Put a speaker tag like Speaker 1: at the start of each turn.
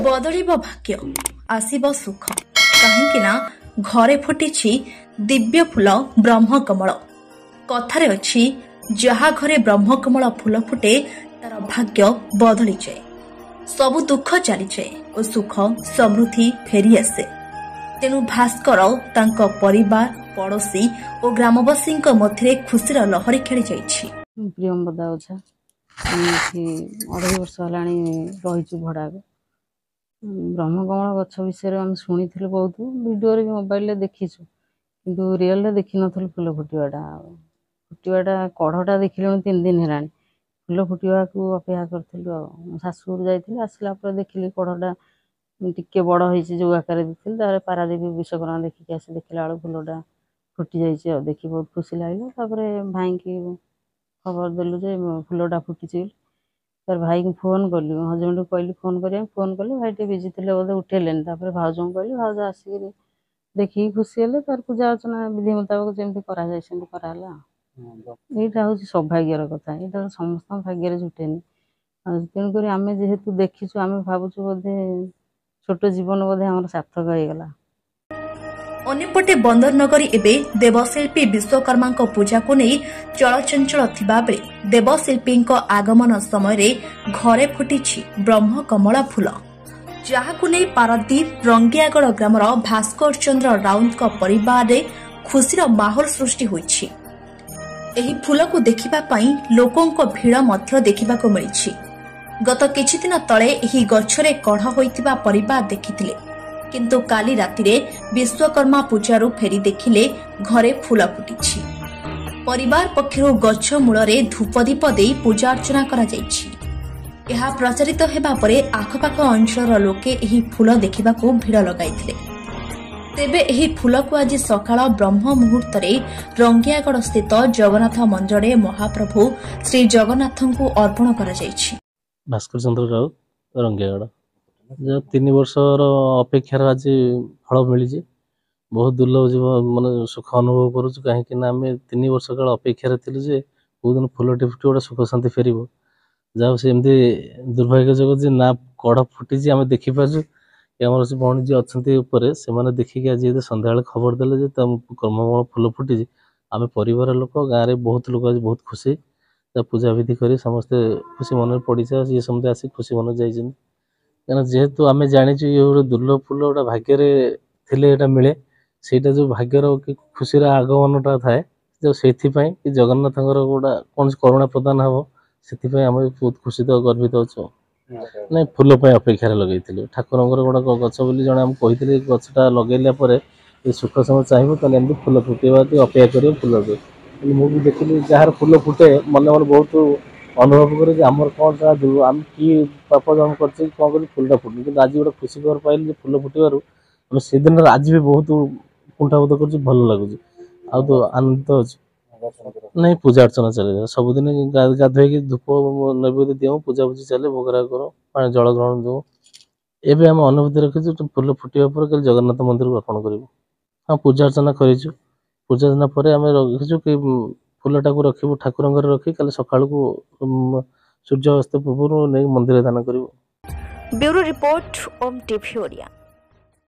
Speaker 1: बदलिब भाग्य आसिब सुख कहीं घरे फुटी दिव्य फूल ब्रह्मकमल कथारे अछि जहा घरे ब्रह्मकमल फूल फुटे तार भाग्य बदली जाए सबु दुख चली जाए और सुख समृद्धि फेरी आसे। तेणु भास्कर तांको परिवार पड़ोशी और ग्रामवासी मध्य खुशीर लहरी खेली जाइछि।
Speaker 2: प्रियंवदा ओझा 2.5 वर्ष होलानी रही भड़ा ब्रह्मकमल गछ विषय आम शुणी बहुत वीडियो मोबाइल देखीचु किंतु रियल देखी नी फूल फुटवाटा कढ़टा देखिले 3 दिन है फूल फुटा को अपेक्षा करूँ शाशुर जाइए आसला देखिली कढ़टा टिके बड़ हो जो आकार देखिए पारादीप विश्वकर्मा देखिक आस देखला बेलू फूलटा फुटी जाइए देखी बहुत खुशी लगे भाई की खबर देलु जे फूलटा फुटी तार भाई को फोन कली हजबैंड को कहली फोन कली भाई टे बिजी थे बोधे उठेले भाउज को कहली भाउज आसिक देखिए खुशी हेले तार पूजा अर्चना विधि मुताबक जमी कराला यहाँ हूँ सौभाग्यर कथा यहाँ समस्त भाग्य जुटेनि तेणुक आम जेहेतु देखीचु आम भावुँ बोधे छोट जीवन बोधे आम सार्थक हो गला।
Speaker 1: अन्यपटे बंदर नगरी एबे देवशिल्पी विश्वकर्मा पूजा को नहीं चलचंचल थिबा बेले देवशिल्पी आगमन समय घरे फुटी ब्रह्मकमल फूल जहाकु नहीं पारादीप रंगियागढ़ ग्रामर भास्कर चंद्र राउत परिवार रे खुशीर माहौल सृष्टि होइछि। एही फूल को देखिबा पई लोकों भीड़ मध्य देखिबा को मिलिछि। गत किछि दिन तळे एही गछरे कढ़ होइतिबा परिवार देखिथिले किंतु काली रातिरे विश्वकर्मा पूजारू फेरी देखिले घरे फूल फुटी परिवार पक्षरु गछ मूलरे धूपदीप देई पूजा अर्चना करा जाइछि। यह प्रचारित हेबा परे आखपाख अंचलर लोके एही फूल देखिबाकू भीड़ लगाइथिले। तेबे एही फूल को आज सकाळ ब्रह्म मुहूर्त रंगियागढ़ स्थित जगन्नाथ मंदिर महाप्रभु श्री जगन्नाथଙ୍କୁ अर्पण करा जाइछि।
Speaker 3: भास्कर चंद्र राउत रंगियागढ़ जो 3 वर्ष अपेक्षार आज फल मिली बहुत दुर्लभ जीव मान सुख अनुभव करुँ कहीं आम 3 वर्ष काल अपेक्षार थी बहुत दिन फुलटे फुटी गोटे सुख शांति फेर जहाँ से एमती दुर्भाग्यजनक जे ना कढ़ फुटी आम देखिपार्छु आम से भौणी जी अच्छा से देखिक आज सन्ध्या खबर देले कर्मकमल फूल फुटी आम परिवार लोक गाँव में बहुत लोग आज बहुत खुशी पूजा विधि कर समस्ते खुशी मन पड़ी ये समझे आसिक खुशी मन जाइए क्या जेहेतु आम जाचु ये गोटे दुर्लभ फूल गोटे भाग्य थे मिले सेटा जो भाग्यर कि खुशीर आगमनटा थाए जो से जगन्नाथ गोटा कौन करुणा प्रदान हम से आम बहुत खुशी तो गर्वित अच्छु ना फूल अपेक्षार लगे ठाकुर गोटे गच बोली जड़े आम कही गचटा लगेला सुख समय चाहिए तो एमती फूल फुटेवा अपेक्षा कर फूल मुझे देखिली जार फूल फुटे मन मन बहुत अनुभव कर आम कौन आम कि पाप जम कर फूलटा फुटनी कि आज गोटे खुशी खबर पाइल फूल फुटवर आम से दिन आज भी बहुत कुंठाबोध कर भल लगुच आ तो आनंदित अच्छे नहीं पूजा अर्चना चले सबुदिन गाधोई धूप नैवेद्य दियो पूजा पूजी चले भोगराग कर जल ग्रहण दो एवं आम अनुभूति रखी फूल फुटा पर जगन्नाथ मंदिर को अर्पण करूँ। हाँ पूजा अर्चना करूँ पूजा अर्चना पर आम रखीचु कि फूलटा को रखी ठाकुर घर रखी कल सका सूर्य अस्त पूर्व नहीं मंदिर दान करूँ।
Speaker 1: ब्यूरो रिपोर्ट ओम टीवी ओडिया।